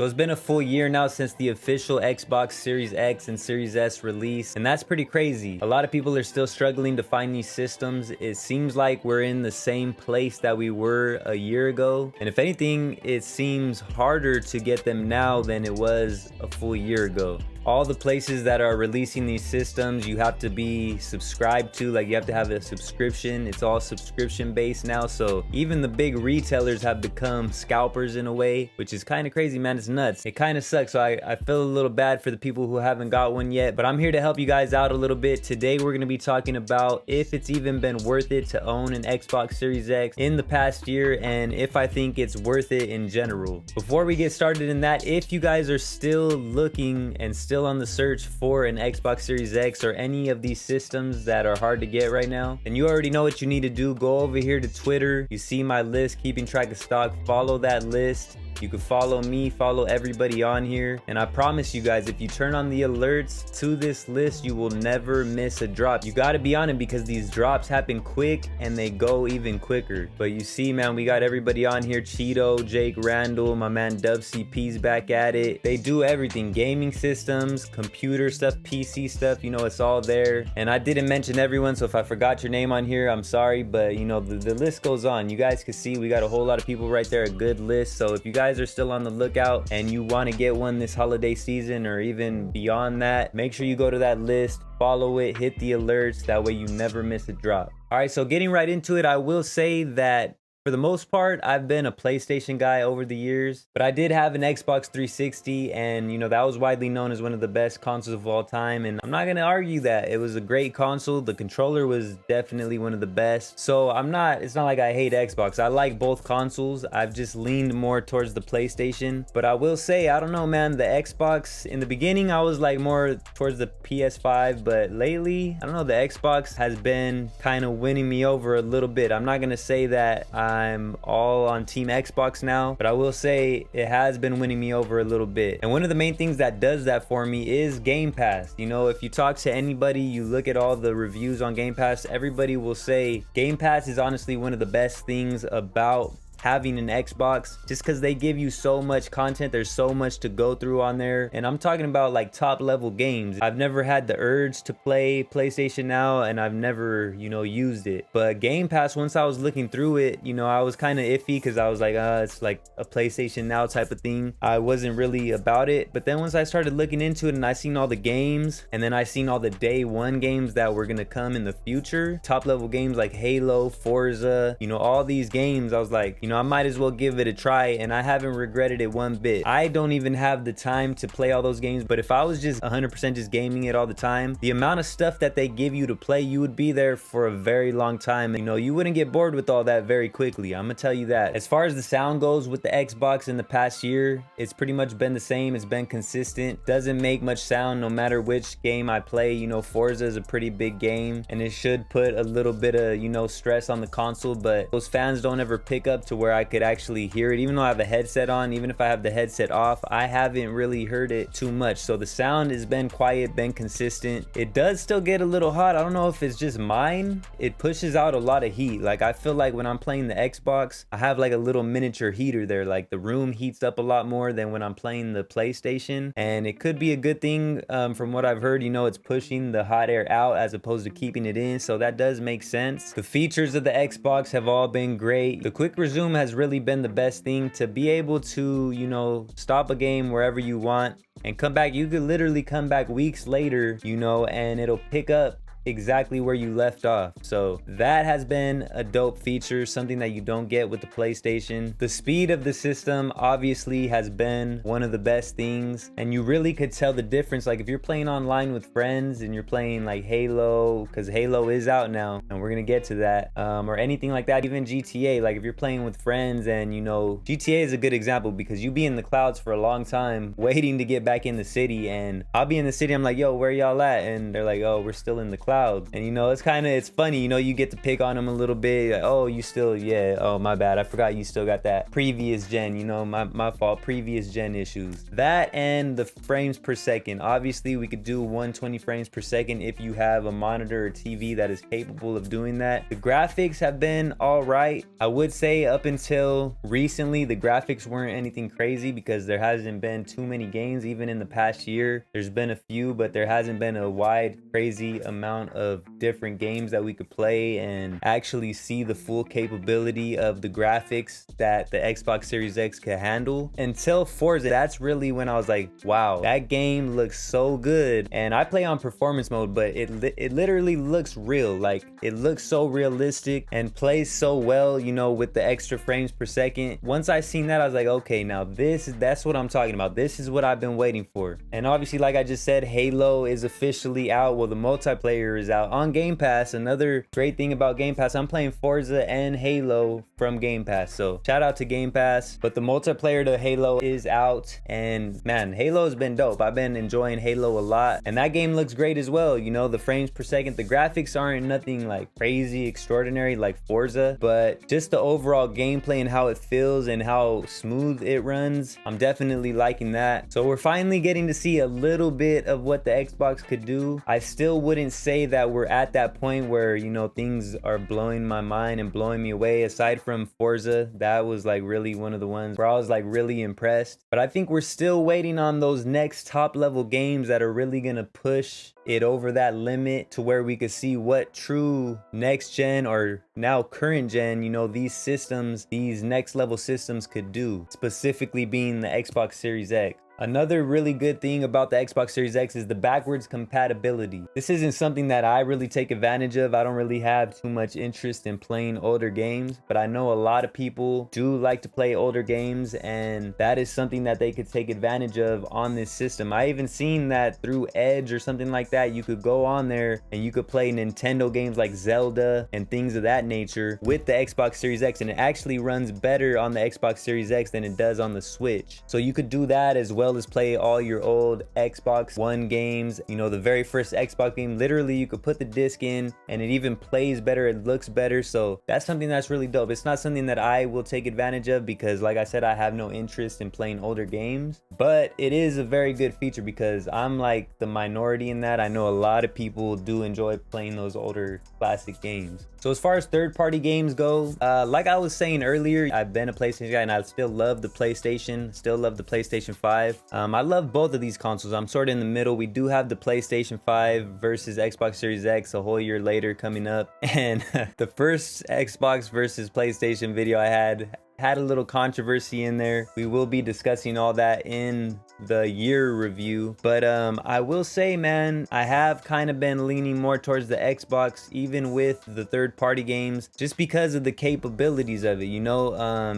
So it's been a full year now since the official Xbox Series X and Series S release, and that's pretty crazy. A lot of people are still struggling to find these systems. It seems like we're in the same place that we were a year ago, and if anything, it seems harder to get them now than it was a full year ago. All the places that are releasing these systems, you have to be subscribed to, like you have to have a subscription. It's all subscription based now, so even the big retailers have become scalpers in a way, which is kind of crazy, man. It's nuts. It kind of sucks, so I feel a little bad for the people who haven't got one yet, but I'm here to help you guys out a little bit. Today we're going to be talking about if it's even been worth it to own an Xbox Series X in the past year, and if I think it's worth it in general. Before we get started in that, if you guys are still looking and still on the search for an Xbox Series X or any of these systems that are hard to get right now, and you already know what you need to do. Go over here to Twitter. You see my list, keeping track of stock. Follow that list. You can follow me, follow everybody on here, and I promise you guys, if you turn on the alerts to this list, you will never miss a drop. You got to be on it because these drops happen quick and they go even quicker. But you see, man, we got everybody on here. Cheeto, Jake Randall, my man Dub CP's back at it. They do everything: gaming systems, computer stuff, PC stuff, you know, it's all there. And I didn't mention everyone, so if I forgot your name on here, I'm sorry, but you know, the list goes on. You guys can see we got a whole lot of people right there, a good list. So if you guys are still on the lookout and you want to get one this holiday season or even beyond that, make sure you go to that list, follow it, hit the alerts, that way you never miss a drop. All right, so getting right into it, I will say that for the most part, I've been a PlayStation guy over the years, but I did have an Xbox 360, and you know, that was widely known as one of the best consoles of all time, and I'm not gonna argue that. It was a great console. The controller was definitely one of the best. So it's not like I hate Xbox. I like both consoles. I've just leaned more towards the PlayStation, but I will say, I don't know, man, the Xbox, in the beginning, I was like more towards the PS5, but lately, I don't know, the Xbox has been kind of winning me over a little bit. I'm not gonna say that I'm all on Team Xbox now, but I will say it has been winning me over a little bit. And one of the main things that does that for me is Game Pass. You know, if you talk to anybody, you look at all the reviews on Game Pass, everybody will say Game Pass is honestly one of the best things about having an Xbox, just because they give you so much content. There's so much to go through on there, and I'm talking about like top level games. I've never had the urge to play PlayStation Now, and I've never, you know, used it, but Game Pass, once I was looking through it, you know, I was kind of iffy because I was like, it's like a PlayStation Now type of thing. I wasn't really about it, but then once I started looking into it and I seen all the games, and then I seen all the day one games that were gonna come in the future, top level games like Halo, Forza, you know, all these games, I was like, you know, I might as well give it a try, and I haven't regretted it one bit. I don't even have the time to play all those games, but if I was just 100% just gaming it all the time, the amount of stuff that they give you to play, you would be there for a very long time. You know, you wouldn't get bored with all that very quickly. I'm gonna tell you that. As far as the sound goes with the Xbox in the past year, it's pretty much been the same. It's been consistent. Doesn't make much sound no matter which game I play. You know, Forza is a pretty big game, and it should put a little bit of, you know, stress on the console, but those fans don't ever pick up to where I could actually hear it. Even though I have a headset on, even if I have the headset off, I haven't really heard it too much. So the sound has been quiet, been consistent. It does still get a little hot. I don't know if it's just mine. It pushes out a lot of heat. Like, I feel like when I'm playing the Xbox, I have like a little miniature heater there. Like, the room heats up a lot more than when I'm playing the PlayStation, and it could be a good thing. From what I've heard, you know, it's pushing the hot air out as opposed to keeping it in, so that does make sense. The features of the Xbox have all been great. The quick resume has really been the best thing, to be able to, you know, stop a game wherever you want and come back. You could literally come back weeks later, you know, and it'll pick up exactly where you left off. So that has been a dope feature, something that you don't get with the PlayStation. The speed of the system obviously has been one of the best things, and you really could tell the difference. Like, if you're playing online with friends and you're playing like Halo, because Halo is out now and we're gonna get to that, or anything like that, even GTA, like if you're playing with friends, and you know, GTA is a good example because you be in the clouds for a long time waiting to get back in the city, and I'll be in the city, I'm like, yo, where y'all at? And they're like, oh, we're still in the clouds. cloud. And you know, it's funny, you know, you get to pick on them a little bit. Like, oh, you still, yeah, oh, my bad, I forgot you still got that previous gen, you know, my fault, previous gen issues. That and the frames per second. Obviously, we could do 120 frames per second if you have a monitor or TV that is capable of doing that. The graphics have been all right. I would say up until recently, the graphics weren't anything crazy because there hasn't been too many games. Even in the past year, there's been a few, but there hasn't been a wide, crazy amount of different games that we could play and actually see the full capability of the graphics that the Xbox Series X could handle. Until Forza, that's really when I was like, wow, that game looks so good. And I play on performance mode, but it literally looks real. Like, it looks so realistic and plays so well, you know, with the extra frames per second. Once I seen that, I was like, okay, now that's what I'm talking about. This is what I've been waiting for. And obviously, like I just said, Halo is officially out. Well, the multiplayer is out on Game Pass. Another great thing about Game Pass, I'm playing Forza and Halo from Game Pass, so shout out to Game Pass. But the multiplayer to Halo is out, and man, Halo has been dope. I've been enjoying Halo a lot, and that game looks great as well. You know, the frames per second, the graphics aren't nothing like crazy extraordinary like Forza, but just the overall gameplay and how it feels and how smooth it runs, I'm definitely liking that. So we're finally getting to see a little bit of what the Xbox could do. I still wouldn't say that we're at that point where, you know, things are blowing my mind and blowing me away. Aside from Forza, that was like really one of the ones where I was like really impressed. But I think we're still waiting on those next top level games that are really gonna push it over that limit to where we could see what true next gen or now current gen, you know, these systems, these next level systems could do, specifically being the Xbox Series X. Another really good thing about the Xbox Series X is the backwards compatibility. This isn't something that I really take advantage of. I don't really have too much interest in playing older games, but I know a lot of people do like to play older games, and that is something that they could take advantage of on this system. I even seen that through Edge or something like that. You could go on there and you could play Nintendo games like Zelda and things of that nature with the Xbox Series X, and it actually runs better on the Xbox Series X than it does on the Switch. So you could do that as well as play all your old Xbox One games. You know, the very first Xbox game, literally you could put the disc in and it even plays better, it looks better. So that's something that's really dope. It's not something that I will take advantage of because, like I said, I have no interest in playing older games, but it is a very good feature because I'm like the minority in that. I know a lot of people do enjoy playing those older classic games. So as far as third-party games go, like I was saying earlier, I've been a PlayStation guy and I still love the PlayStation, still love the PlayStation 5. I love both of these consoles. I'm sort of in the middle. We do have the PlayStation 5 versus Xbox Series X a whole year later coming up. And the first Xbox versus PlayStation video I had a little controversy in there. We will be discussing all that in the year review, but I will say, man, I have kind of been leaning more towards the Xbox, even with the third-party games, just because of the capabilities of it. You know,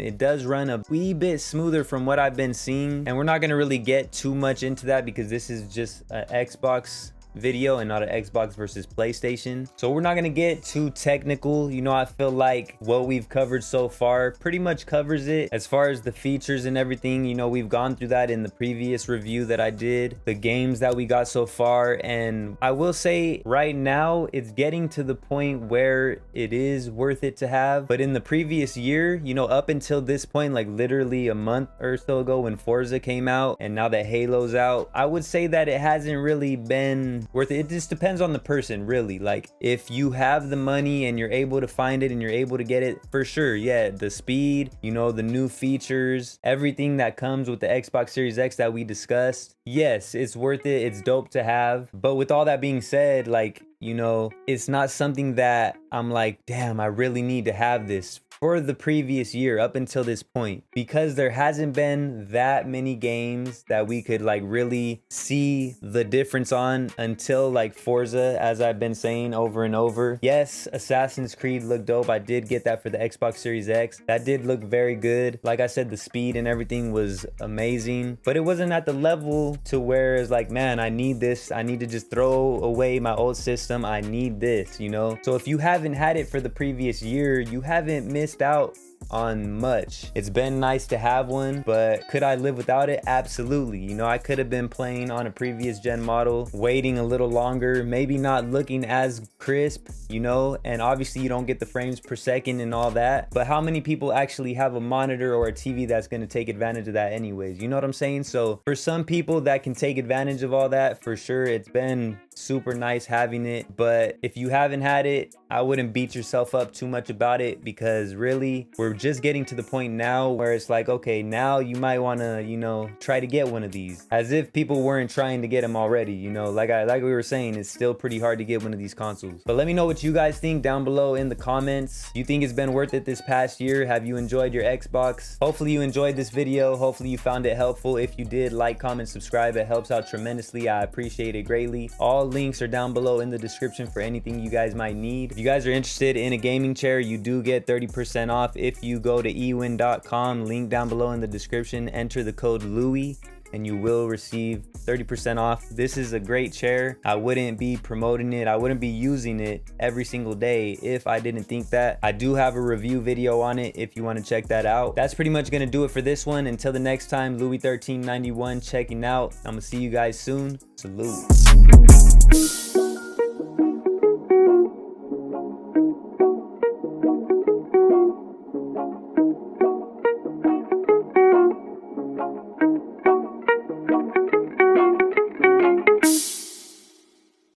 it does run a wee bit smoother from what I've been seeing, and we're not going to really get too much into that because this is just an Xbox video and not an Xbox versus PlayStation, so we're not gonna get too technical. You know, I feel like what we've covered so far pretty much covers it as far as the features and everything. You know, we've gone through that in the previous review that I did, the games that we got so far, and I will say right now it's getting to the point where it is worth it to have. But in the previous year, you know, up until this point, like literally a month or so ago when Forza came out and now that Halo's out, I would say that it hasn't really been worth it. It just depends on the person, really. Like, if you have the money and you're able to find it and you're able to get it, for sure, yeah, the speed, you know, the new features, everything that comes with the Xbox Series X that we discussed, yes, it's worth it. It's dope to have. But with all that being said, like, you know, it's not something that I'm like, damn, I really need to have this for the previous year up until this point, because there hasn't been that many games that we could like really see the difference on until like Forza, as I've been saying over and over. Yes, Assassin's Creed looked dope. I did get that for the Xbox Series X. That did look very good. Like I said, the speed and everything was amazing, but it wasn't at the level to where it's like, man, I need this. I need to just throw away my old system. I need this, you know? So if you haven't had it for the previous year, you haven't missed out on much. It's been nice to have one, but could I live without it? Absolutely. You know, I could have been playing on a previous gen model, waiting a little longer, maybe not looking as crisp, you know, and obviously you don't get the frames per second and all that, but how many people actually have a monitor or a TV that's going to take advantage of that anyways? You know what I'm saying? So for some people that can take advantage of all that, for sure, it's been super nice having it. But if you haven't had it, I wouldn't beat yourself up too much about it, because really we're just getting to the point now where it's like, okay, now you might want to, you know, try to get one of these, as if people weren't trying to get them already. You know, like we were saying, it's still pretty hard to get one of these consoles. But let me know what you guys think down below in the comments. Do you think it's been worth it this past year? Have you enjoyed your Xbox? Hopefully you enjoyed this video. Hopefully you found it helpful. If you did, like, comment, subscribe. It helps out tremendously. I appreciate it greatly. All links are down below in the description for anything you guys might need. If you guys are interested in a gaming chair, you do get 30% off if you go to ewin.com, link down below in the description, enter the code Louie, and you will receive 30% off. This is a great chair. I wouldn't be promoting it, I wouldn't be using it every single day if I didn't think that. I do have a review video on it if you want to check that out. That's pretty much gonna do it for this one. Until the next time, Louie1391 checking out. I'm gonna see you guys soon. Salute.